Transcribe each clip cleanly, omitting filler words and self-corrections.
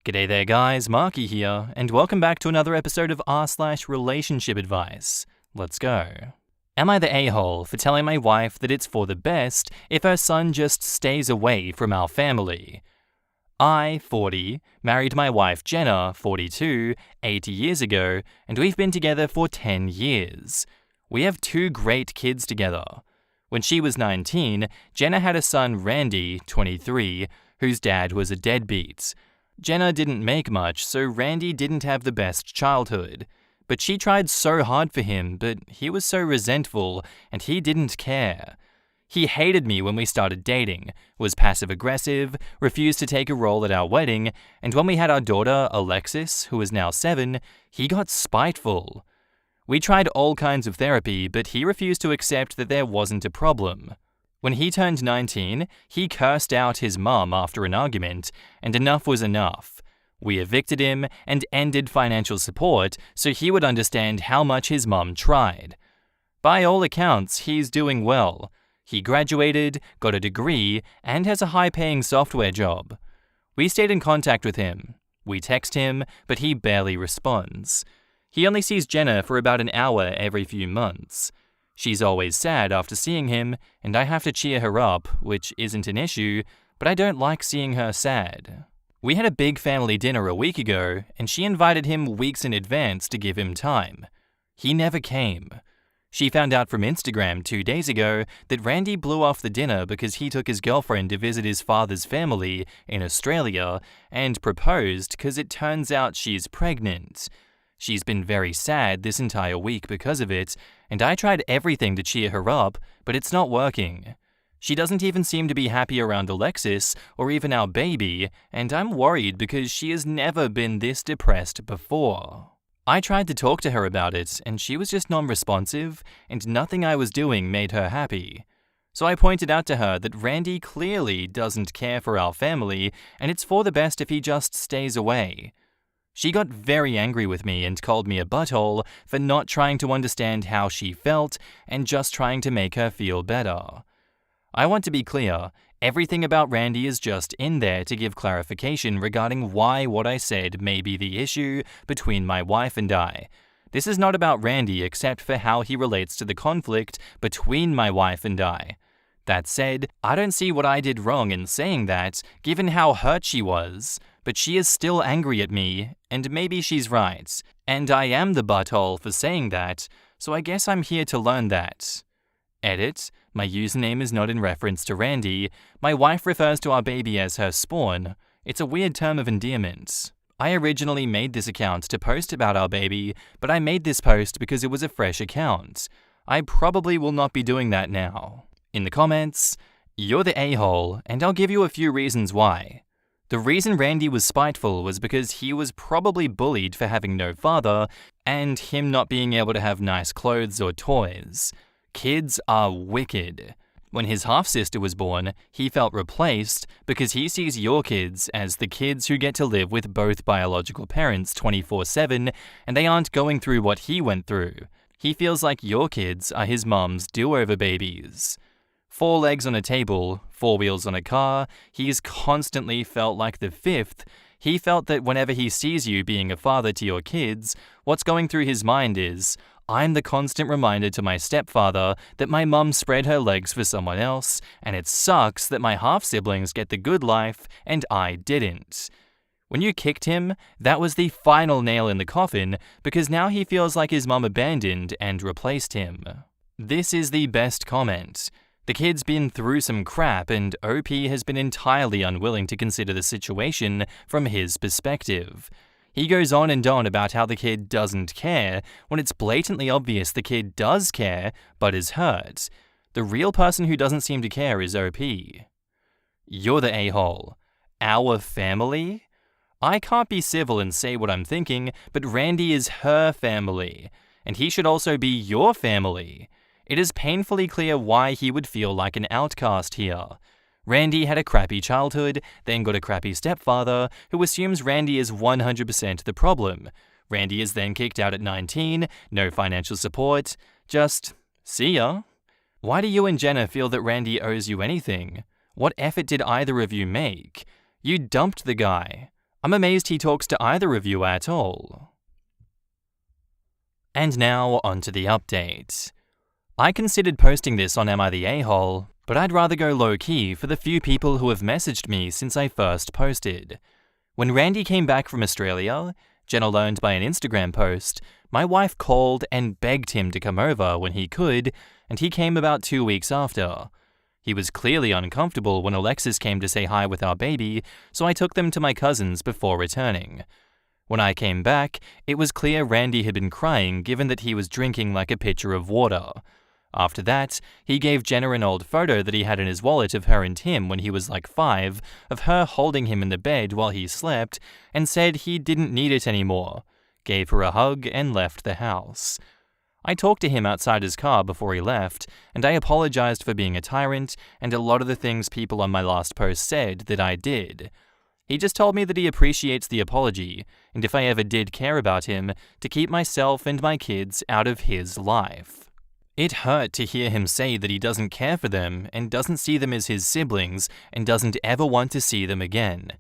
G'day there guys, Marky here, and welcome back to another episode of r/relationship advice. Let's go. Am I the a-hole for telling my wife that it's for the best if her son just stays away from our family? I, 40, married my wife Jenna, 42, 80 years ago, and we've been together for 10 years. We have 2 great kids together. When she was 19, Jenna had a son Randy, 23, whose dad was a deadbeat. Jenna didn't make much, so Randy didn't have the best childhood. But she tried so hard for him, but he was so resentful, and he didn't care. He hated me when we started dating, was passive-aggressive, refused to take a role at our wedding, and when we had our daughter, Alexis, who is now 7, he got spiteful. We tried all kinds of therapy, but he refused to accept that there wasn't a problem. When he turned 19, he cursed out his mum after an argument, and enough was enough. We evicted him and ended financial support so he would understand how much his mum tried. By all accounts, he's doing well. He graduated, got a degree, and has a high-paying software job. We stayed in contact with him. We text him, but he barely responds. He only sees Jenna for about an hour every few months. She's always sad after seeing him, and I have to cheer her up, which isn't an issue, but I don't like seeing her sad. We had a big family dinner a week ago, and she invited him weeks in advance to give him time. He never came. She found out from Instagram 2 days ago that Randy blew off the dinner because he took his girlfriend to visit his father's family in Australia and proposed because it turns out she's pregnant. She's been very sad this entire week because of it, and I tried everything to cheer her up, but it's not working. She doesn't even seem to be happy around Alexis or even our baby, and I'm worried because she has never been this depressed before. I tried to talk to her about it, and she was just non-responsive, and nothing I was doing made her happy. So I pointed out to her that Randy clearly doesn't care for our family, and it's for the best if he just stays away. She got very angry with me and called me a butthole for not trying to understand how she felt and just trying to make her feel better. I want to be clear, everything about Randy is just in there to give clarification regarding why what I said may be the issue between my wife and I. This is not about Randy except for how he relates to the conflict between my wife and I. That said, I don't see what I did wrong in saying that, given how hurt she was, but she is still angry at me, and maybe she's right, and I am the butthole for saying that, so I guess I'm here to learn that. Edit, my username is not in reference to Randy, my wife refers to our baby as her spawn. It's a weird term of endearment. I originally made this account to post about our baby, but I made this post because it was a fresh account. I probably will not be doing that now. In the comments, you're the a-hole, and I'll give you a few reasons why. The reason Randy was spiteful was because he was probably bullied for having no father, and him not being able to have nice clothes or toys. Kids are wicked. When his half-sister was born, he felt replaced because he sees your kids as the kids who get to live with both biological parents 24/7, and they aren't going through what he went through. He feels like your kids are his mom's do-over babies. 4 legs on a table, 4 wheels on a car, he's constantly felt like the 5th. He felt that whenever he sees you being a father to your kids, what's going through his mind is, I'm the constant reminder to my stepfather that my mum spread her legs for someone else, and it sucks that my half-siblings get the good life and I didn't. When you kicked him, that was the final nail in the coffin because now he feels like his mum abandoned and replaced him. This is the best comment. The kid's been through some crap and OP has been entirely unwilling to consider the situation from his perspective. He goes on and on about how the kid doesn't care when it's blatantly obvious the kid does care but is hurt. The real person who doesn't seem to care is OP. You're the a-hole. Our family? I can't be civil and say what I'm thinking, but Randy is her family, and he should also be your family. It is painfully clear why he would feel like an outcast here. Randy had a crappy childhood, then got a crappy stepfather, who assumes Randy is 100% the problem. Randy is then kicked out at 19, no financial support. Just, see ya. Why do you and Jenna feel that Randy owes you anything? What effort did either of you make? You dumped the guy. I'm amazed he talks to either of you at all. And now onto the update. I considered posting this on Am I the A-hole, but I'd rather go low-key for the few people who have messaged me since I first posted. When Randy came back from Australia, Jenna learned by an Instagram post, my wife called and begged him to come over when he could, and he came about 2 weeks after. He was clearly uncomfortable when Alexis came to say hi with our baby, so I took them to my cousins before returning. When I came back, it was clear Randy had been crying given that he was drinking like a pitcher of water. After that, he gave Jenna an old photo that he had in his wallet of her and him when he was like 5, of her holding him in the bed while he slept, and said he didn't need it anymore, gave her a hug and left the house. I talked to him outside his car before he left, and I apologized for being a tyrant and a lot of the things people on my last post said that I did. He just told me that he appreciates the apology, and if I ever did care about him, to keep myself and my kids out of his life. It hurt to hear him say that he doesn't care for them and doesn't see them as his siblings and doesn't ever want to see them again.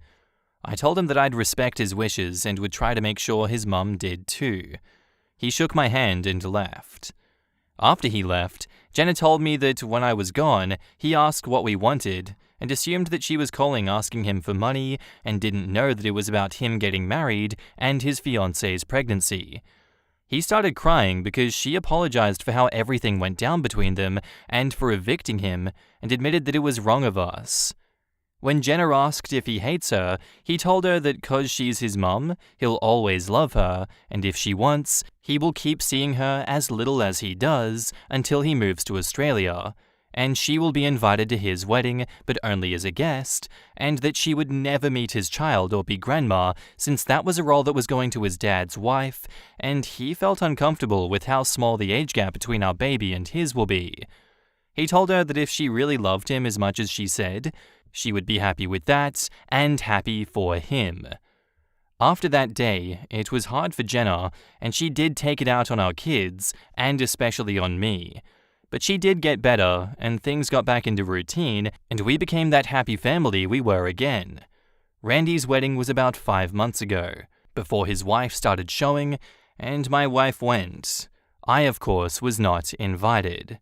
I told him that I'd respect his wishes and would try to make sure his mum did too. He shook my hand and left. After he left, Jenna told me that when I was gone, he asked what we wanted and assumed that she was calling asking him for money and didn't know that it was about him getting married and his fiance's pregnancy. He started crying because she apologized for how everything went down between them and for evicting him, and admitted that it was wrong of us. When Jenna asked if he hates her, he told her that 'cause she's his mum, he'll always love her, and if she wants, he will keep seeing her as little as he does until he moves to Australia, and she will be invited to his wedding, but only as a guest, and that she would never meet his child or be grandma, since that was a role that was going to his dad's wife, and he felt uncomfortable with how small the age gap between our baby and his will be. He told her that if she really loved him as much as she said, she would be happy with that, and happy for him. After that day, it was hard for Jenna, and she did take it out on our kids, and especially on me. But she did get better, and things got back into routine, and we became that happy family we were again. Randy's wedding was about 5 months ago, before his wife started showing, and my wife went. I, of course, was not invited.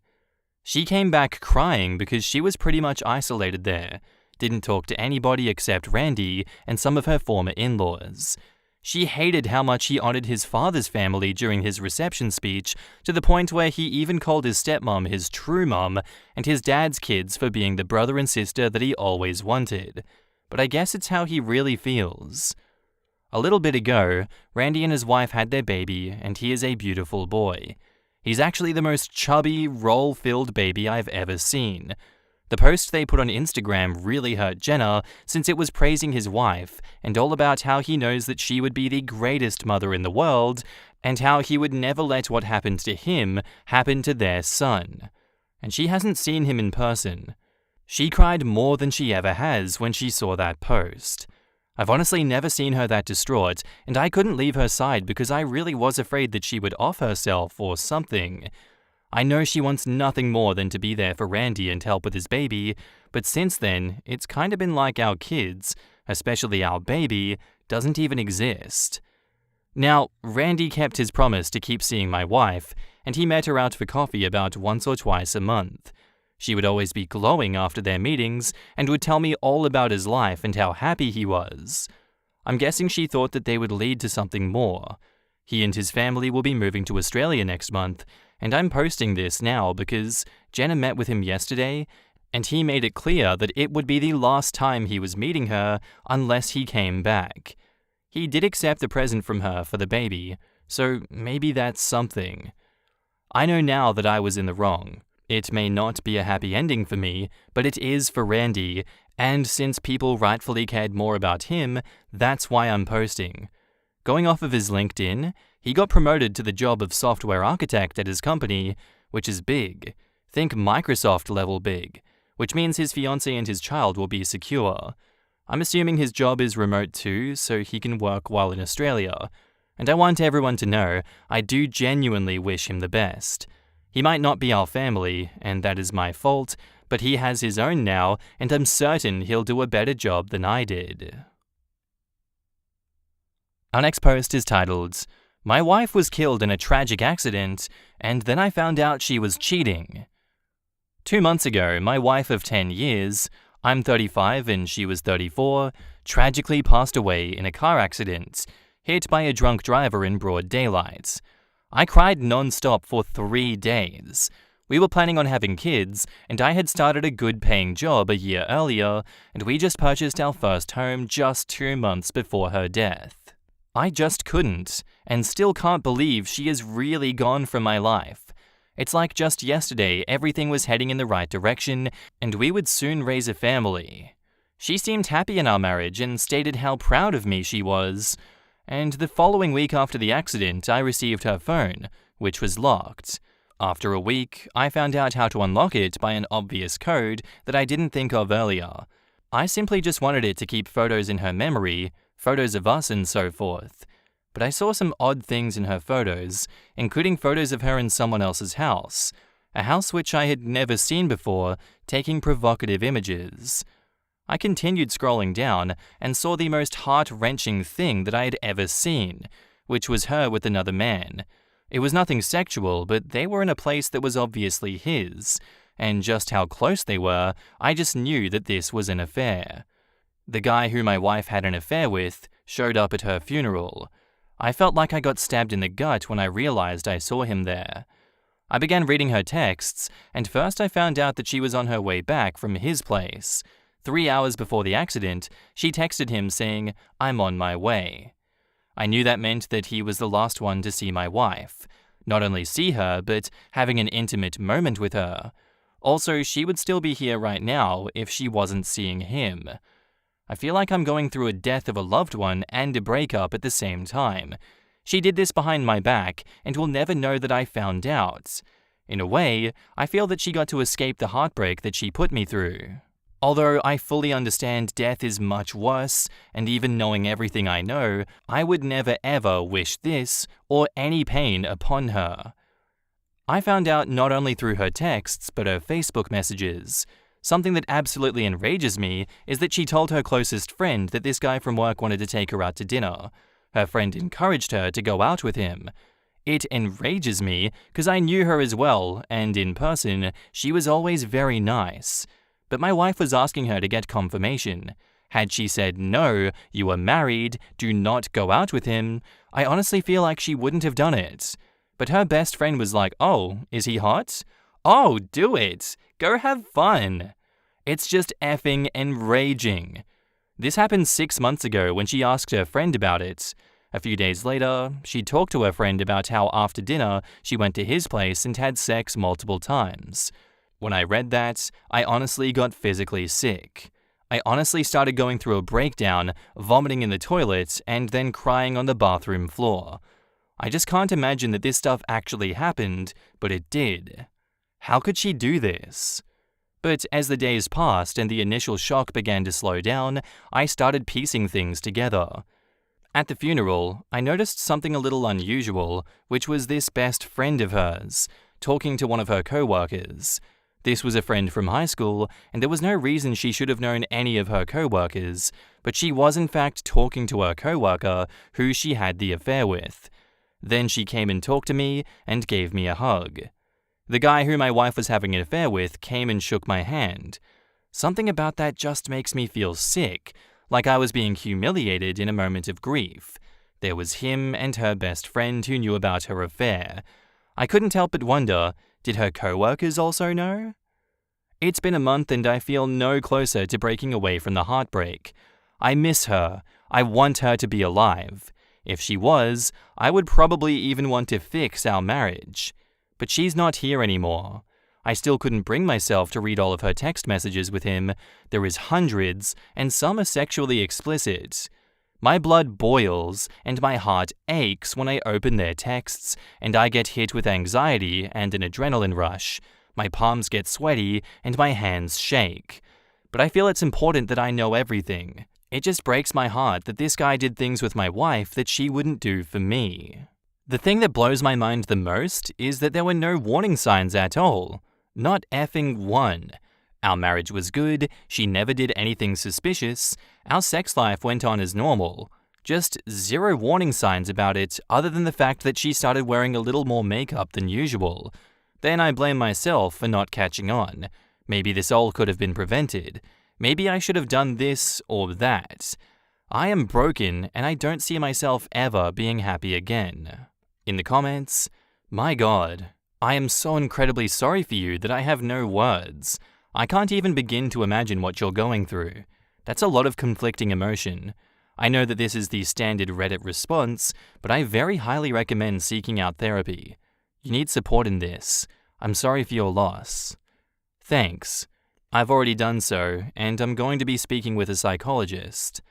She came back crying because she was pretty much isolated there, didn't talk to anybody except Randy and some of her former in-laws. She hated how much he honored his father's family during his reception speech, to the point where he even called his stepmom his true mom, and his dad's kids for being the brother and sister that he always wanted. But I guess it's how he really feels. A little bit ago, Randy and his wife had their baby, and he is a beautiful boy. He's actually the most chubby, roll-filled baby I've ever seen. The post they put on Instagram really hurt Jenna, since it was praising his wife and all about how he knows that she would be the greatest mother in the world and how he would never let what happened to him happen to their son. And she hasn't seen him in person. She cried more than she ever has when she saw that post. I've honestly never seen her that distraught, and I couldn't leave her side because I really was afraid that she would off herself or something. I know she wants nothing more than to be there for Randy and help with his baby, but since then, it's kind of been like our kids, especially our baby, doesn't even exist. Now, Randy kept his promise to keep seeing my wife, and he met her out for coffee about once or twice a month. She would always be glowing after their meetings and would tell me all about his life and how happy he was. I'm guessing she thought that they would lead to something more. He and his family will be moving to Australia next month, and I'm posting this now because Jenna met with him yesterday, and he made it clear that it would be the last time he was meeting her unless he came back. He did accept a present from her for the baby, so maybe that's something. I know now that I was in the wrong. It may not be a happy ending for me, but it is for Randy, and since people rightfully cared more about him, that's why I'm posting. Going off of his LinkedIn, he got promoted to the job of software architect at his company, which is big. Think Microsoft level big, which means his fiancée and his child will be secure. I'm assuming his job is remote too, so he can work while in Australia. And I want everyone to know I do genuinely wish him the best. He might not be our family, and that is my fault, but he has his own now, and I'm certain he'll do a better job than I did. Our next post is titled, "My wife was killed in a tragic accident, and then I found out she was cheating." 2 months ago, my wife of 10 years, I'm 35 and she was 34, tragically passed away in a car accident, hit by a drunk driver in broad daylight. I cried non-stop for 3 days. We were planning on having kids, and I had started a good-paying job a year earlier, and we just purchased our first home just 2 months before her death. I just couldn't, and still can't believe she is really gone from my life. It's like just yesterday everything was heading in the right direction, and we would soon raise a family. She seemed happy in our marriage and stated how proud of me she was. And the following week after the accident, I received her phone, which was locked. After a week, I found out how to unlock it by an obvious code that I didn't think of earlier. I simply just wanted it to keep photos in her memory, photos of us and so forth. But I saw some odd things in her photos, including photos of her in someone else's house, a house which I had never seen before, taking provocative images. I continued scrolling down and saw the most heart-wrenching thing that I had ever seen, which was her with another man. It was nothing sexual, but they were in a place that was obviously his, and just how close they were, I just knew that this was an affair. The guy who my wife had an affair with showed up at her funeral. I felt like I got stabbed in the gut when I realized I saw him there. I began reading her texts, and first I found out that she was on her way back from his place. 3 hours before the accident, she texted him saying, "I'm on my way." I knew that meant that he was the last one to see my wife. Not only see her, but having an intimate moment with her. Also, she would still be here right now if she wasn't seeing him. I feel like I'm going through a death of a loved one and a breakup at the same time. She did this behind my back and will never know that I found out. In a way, I feel that she got to escape the heartbreak that she put me through. Although I fully understand death is much worse, and even knowing everything I know, I would never ever wish this or any pain upon her. I found out not only through her texts, but her Facebook messages. Something that absolutely enrages me is that she told her closest friend that this guy from work wanted to take her out to dinner. Her friend encouraged her to go out with him. It enrages me because I knew her as well, and in person, she was always very nice. But my wife was asking her to get confirmation. Had she said, "No, you are married, do not go out with him," I honestly feel like she wouldn't have done it. But her best friend was like, "Oh, is he hot? Oh, do it. Go have fun." It's just effing enraging. This happened 6 months ago when she asked her friend about it. A few days later, she talked to her friend about how after dinner she went to his place and had sex multiple times. When I read that, I honestly got physically sick. I honestly started going through a breakdown, vomiting in the toilet, and then crying on the bathroom floor. I just can't imagine that this stuff actually happened, but it did. How could she do this? But as the days passed and the initial shock began to slow down, I started piecing things together. At the funeral, I noticed something a little unusual, which was this best friend of hers, talking to one of her co-workers. This was a friend from high school, and there was no reason she should have known any of her co-workers, but she was in fact talking to her co-worker who she had the affair with. Then she came and talked to me and gave me a hug. The guy who my wife was having an affair with came and shook my hand. Something about that just makes me feel sick, like I was being humiliated in a moment of grief. There was him and her best friend who knew about her affair. I couldn't help but wonder, did her co-workers also know? It's been a month and I feel no closer to breaking away from the heartbreak. I miss her. I want her to be alive. If she was, I would probably even want to fix our marriage. But she's not here anymore. I still couldn't bring myself to read all of her text messages with him. There is hundreds, and some are sexually explicit. My blood boils, and my heart aches when I open their texts, and I get hit with anxiety and an adrenaline rush. My palms get sweaty, and my hands shake. But I feel it's important that I know everything. It just breaks my heart that this guy did things with my wife that she wouldn't do for me. The thing that blows my mind the most is that there were no warning signs at all. Not effing one. Our marriage was good, she never did anything suspicious, our sex life went on as normal. Just zero warning signs about it other than the fact that she started wearing a little more makeup than usual. Then I blame myself for not catching on. Maybe this all could have been prevented. Maybe I should have done this or that. I am broken and I don't see myself ever being happy again. In the comments, my God, I am so incredibly sorry for you that I have no words. I can't even begin to imagine what you're going through. That's a lot of conflicting emotion. I know that this is the standard Reddit response, but I very highly recommend seeking out therapy. You need support in this. I'm sorry for your loss. Thanks. I've already done so, and I'm going to be speaking with a psychologist.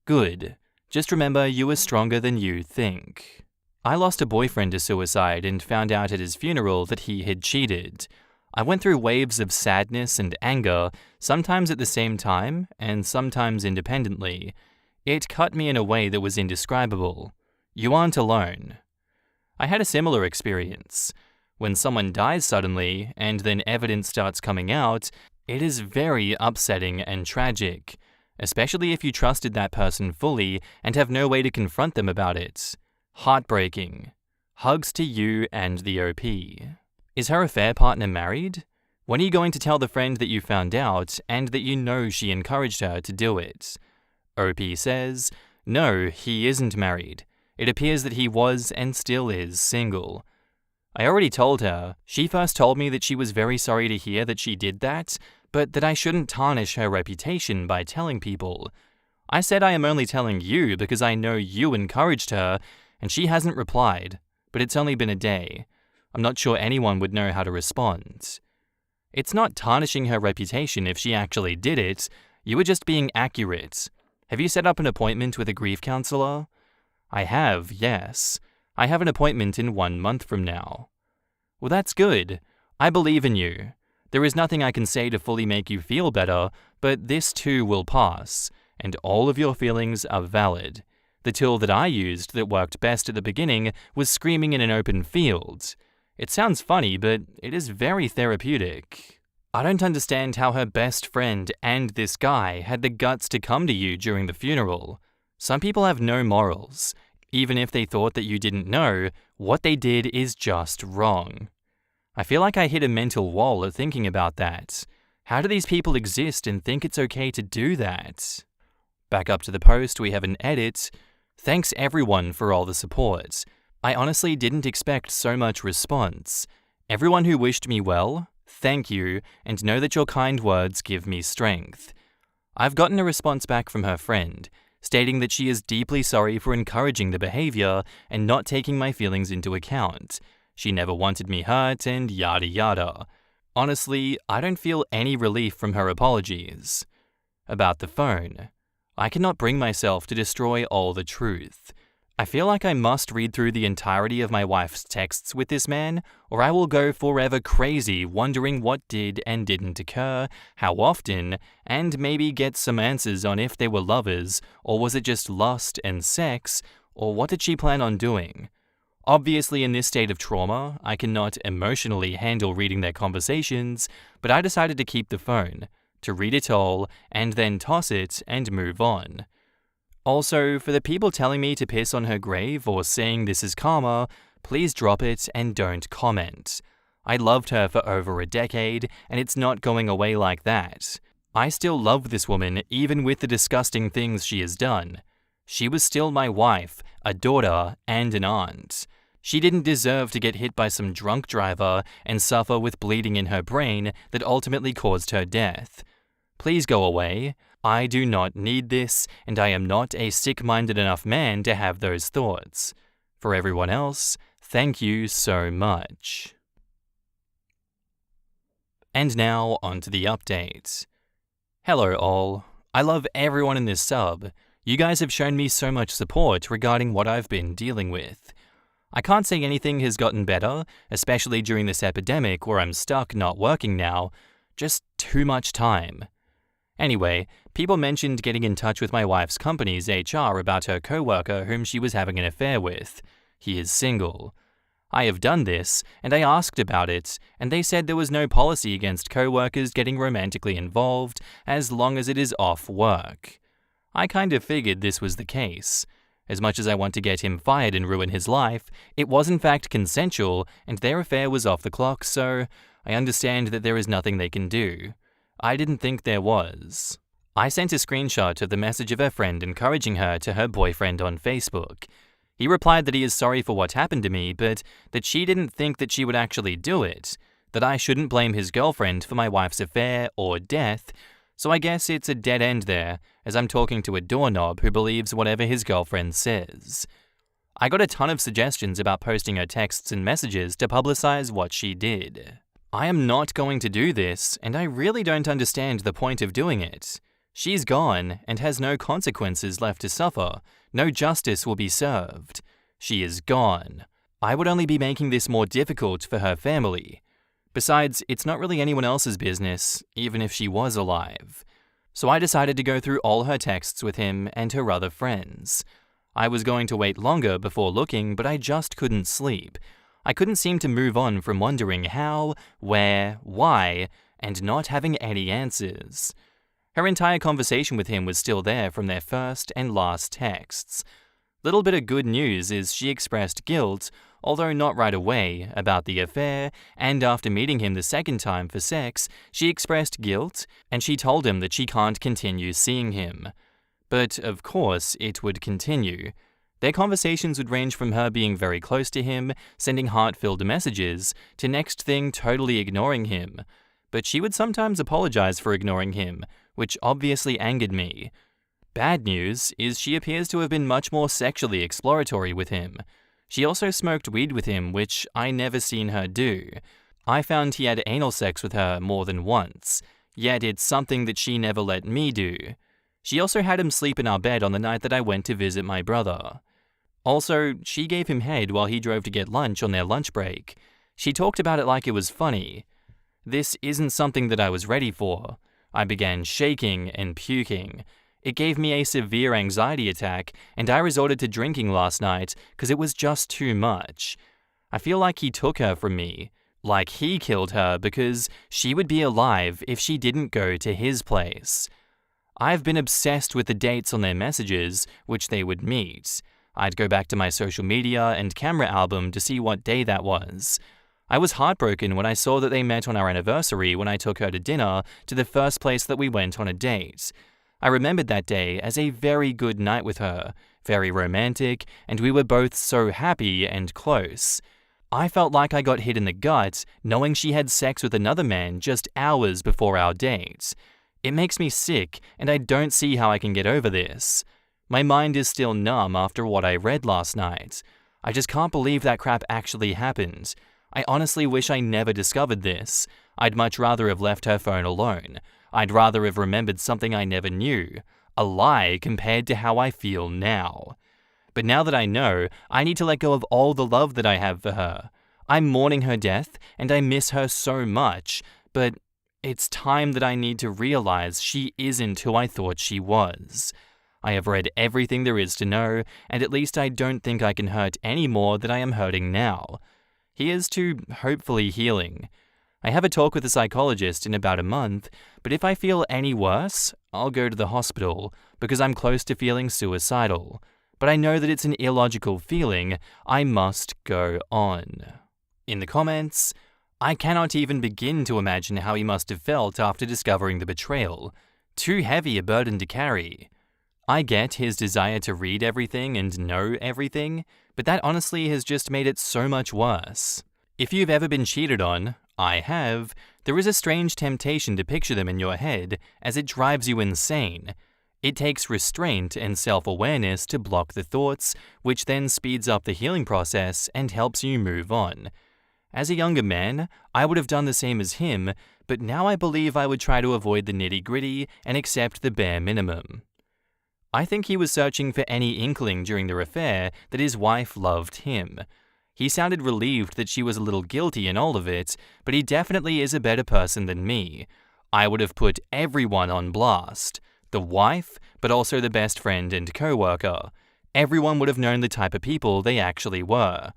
Good. Just remember you are stronger than you think. I lost a boyfriend to suicide and found out at his funeral that he had cheated. I went through waves of sadness and anger, sometimes at the same time and sometimes independently. It cut me in a way that was indescribable. You aren't alone. I had a similar experience. When someone dies suddenly and then evidence starts coming out, it is very upsetting and tragic, especially if you trusted that person fully and have no way to confront them about it. Heartbreaking. Hugs to you and the OP. Is her affair partner married? When are you going to tell the friend that you found out and that you know she encouraged her to do it? OP says, no, he isn't married. It appears that he was and still is single. I already told her. She first told me that she was very sorry to hear that she did that, but that I shouldn't tarnish her reputation by telling people. I said I am only telling you because I know you encouraged her, and she hasn't replied, but it's only been a day. I'm not sure anyone would know how to respond. It's not tarnishing her reputation if she actually did it. You were just being accurate. Have you set up an appointment with a grief counselor? I have, yes. I have an appointment in 1 month from now. Well, that's good. I believe in you. There is nothing I can say to fully make you feel better, but this too will pass, and all of your feelings are valid. The tool that I used that worked best at the beginning was screaming in an open field. It sounds funny, but it is very therapeutic. I don't understand how her best friend and this guy had the guts to come to you during the funeral. Some people have no morals. Even if they thought that you didn't know, what they did is just wrong. I feel like I hit a mental wall at thinking about that. How do these people exist and think it's okay to do that? Back up to the post, we have an edit. Thanks everyone for all the support. I honestly didn't expect so much response. Everyone who wished me well, thank you, and know that your kind words give me strength. I've gotten a response back from her friend, stating that she is deeply sorry for encouraging the behavior and not taking my feelings into account. She never wanted me hurt and yada yada. Honestly, I don't feel any relief from her apologies. About the phone. I cannot bring myself to destroy all the truth. I feel like I must read through the entirety of my wife's texts with this man, or I will go forever crazy wondering what did and didn't occur, how often, and maybe get some answers on if they were lovers, or was it just lust and sex, or what did she plan on doing? Obviously, in this state of trauma, I cannot emotionally handle reading their conversations, but I decided to keep the phone, to read it all, and then toss it and move on. Also, for the people telling me to piss on her grave or saying this is karma, please drop it and don't comment. I loved her for over a decade, and it's not going away like that. I still love this woman even with the disgusting things she has done. She was still my wife, a daughter, and an aunt. She didn't deserve to get hit by some drunk driver and suffer with bleeding in her brain that ultimately caused her death. Please go away. I do not need this, and I am not a sick-minded enough man to have those thoughts. For everyone else, thank you so much. And now, on to the update. Hello all. I love everyone in this sub. You guys have shown me so much support regarding what I've been dealing with. I can't say anything has gotten better, especially during this epidemic where I'm stuck not working now. Just too much time. Anyway, people mentioned getting in touch with my wife's company's HR about her co-worker whom she was having an affair with. He is single. I have done this, and I asked about it, and they said there was no policy against co-workers getting romantically involved as long as it is off work. I kind of figured this was the case. As much as I want to get him fired and ruin his life, it was in fact consensual and their affair was off the clock, so I understand that there is nothing they can do. I didn't think there was. I sent a screenshot of the message of her friend encouraging her to her boyfriend on Facebook. He replied that he is sorry for what happened to me, but that she didn't think that she would actually do it, that I shouldn't blame his girlfriend for my wife's affair or death, so I guess it's a dead end there, as I'm talking to a doorknob who believes whatever his girlfriend says. I got a ton of suggestions about posting her texts and messages to publicize what she did. I am not going to do this, and I really don't understand the point of doing it. She's gone and has no consequences left to suffer. No justice will be served. She is gone. I would only be making this more difficult for her family. Besides, it's not really anyone else's business, even if she was alive. So I decided to go through all her texts with him and her other friends. I was going to wait longer before looking, but I just couldn't sleep. I couldn't seem to move on from wondering how, where, why, and not having any answers. Her entire conversation with him was still there from their first and last texts. Little bit of good news is she expressed guilt, although not right away, about the affair, and after meeting him the second time for sex, she expressed guilt, and she told him that she can't continue seeing him. But, of course, it would continue. Their conversations would range from her being very close to him, sending heart-filled messages, to next thing totally ignoring him. But she would sometimes apologize for ignoring him, which obviously angered me. Bad news is she appears to have been much more sexually exploratory with him. She also smoked weed with him, which I never seen her do. I found he had anal sex with her more than once, yet it's something that she never let me do. She also had him sleep in our bed on the night that I went to visit my brother. Also, she gave him head while he drove to get lunch on their lunch break. She talked about it like it was funny. This isn't something that I was ready for. I began shaking and puking. It gave me a severe anxiety attack, and I resorted to drinking last night because it was just too much. I feel like he took her from me, like he killed her because she would be alive if she didn't go to his place. I've been obsessed with the dates on their messages, which they would meet. I'd go back to my social media and camera album to see what day that was. I was heartbroken when I saw that they met on our anniversary when I took her to dinner to the first place that we went on a date. I remembered that day as a very good night with her, very romantic, and we were both so happy and close. I felt like I got hit in the gut knowing she had sex with another man just hours before our date. It makes me sick, and I don't see how I can get over this. My mind is still numb after what I read last night. I just can't believe that crap actually happened. I honestly wish I never discovered this. I'd much rather have left her phone alone. I'd rather have remembered something I never knew. A lie compared to how I feel now. But now that I know, I need to let go of all the love that I have for her. I'm mourning her death, and I miss her so much, but it's time that I need to realize she isn't who I thought she was. I have read everything there is to know, and at least I don't think I can hurt any more than I am hurting now. Here's to hopefully healing. I have a talk with a psychologist in about a month, but if I feel any worse, I'll go to the hospital because I'm close to feeling suicidal. But I know that it's an illogical feeling. I must go on. In the comments, I cannot even begin to imagine how he must have felt after discovering the betrayal. Too heavy a burden to carry. I get his desire to read everything and know everything, but that honestly has just made it so much worse. If you've ever been cheated on, I have, there is a strange temptation to picture them in your head as it drives you insane. It takes restraint and self-awareness to block the thoughts, which then speeds up the healing process and helps you move on. As a younger man, I would have done the same as him, but now I believe I would try to avoid the nitty-gritty and accept the bare minimum. I think he was searching for any inkling during their affair that his wife loved him. He sounded relieved that she was a little guilty in all of it, but he definitely is a better person than me. I would have put everyone on blast. The wife, but also the best friend and co-worker. Everyone would have known the type of people they actually were.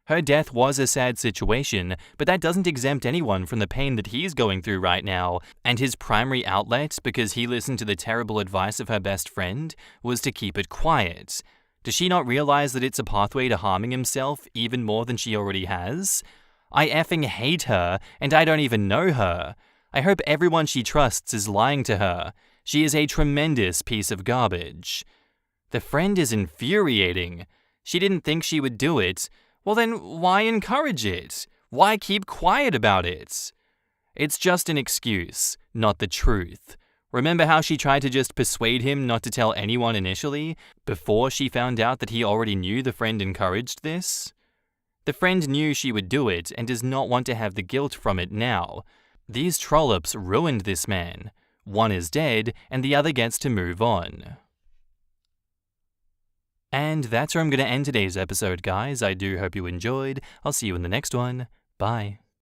Her death was a sad situation, but that doesn't exempt anyone from the pain that he's going through right now, and his primary outlet, because he listened to the terrible advice of her best friend, was to keep it quiet. Does she not realize that it's a pathway to harming himself even more than she already has? I effing hate her, and I don't even know her. I hope everyone she trusts is lying to her. She is a tremendous piece of garbage. The friend is infuriating. She didn't think she would do it. Well then, why encourage it? Why keep quiet about it? It's just an excuse, not the truth. Remember how she tried to just persuade him not to tell anyone initially, before she found out that he already knew the friend encouraged this? The friend knew she would do it and does not want to have the guilt from it now. These trollops ruined this man. One is dead, and the other gets to move on. And that's where I'm going to end today's episode, guys. I do hope you enjoyed. I'll see you in the next one. Bye.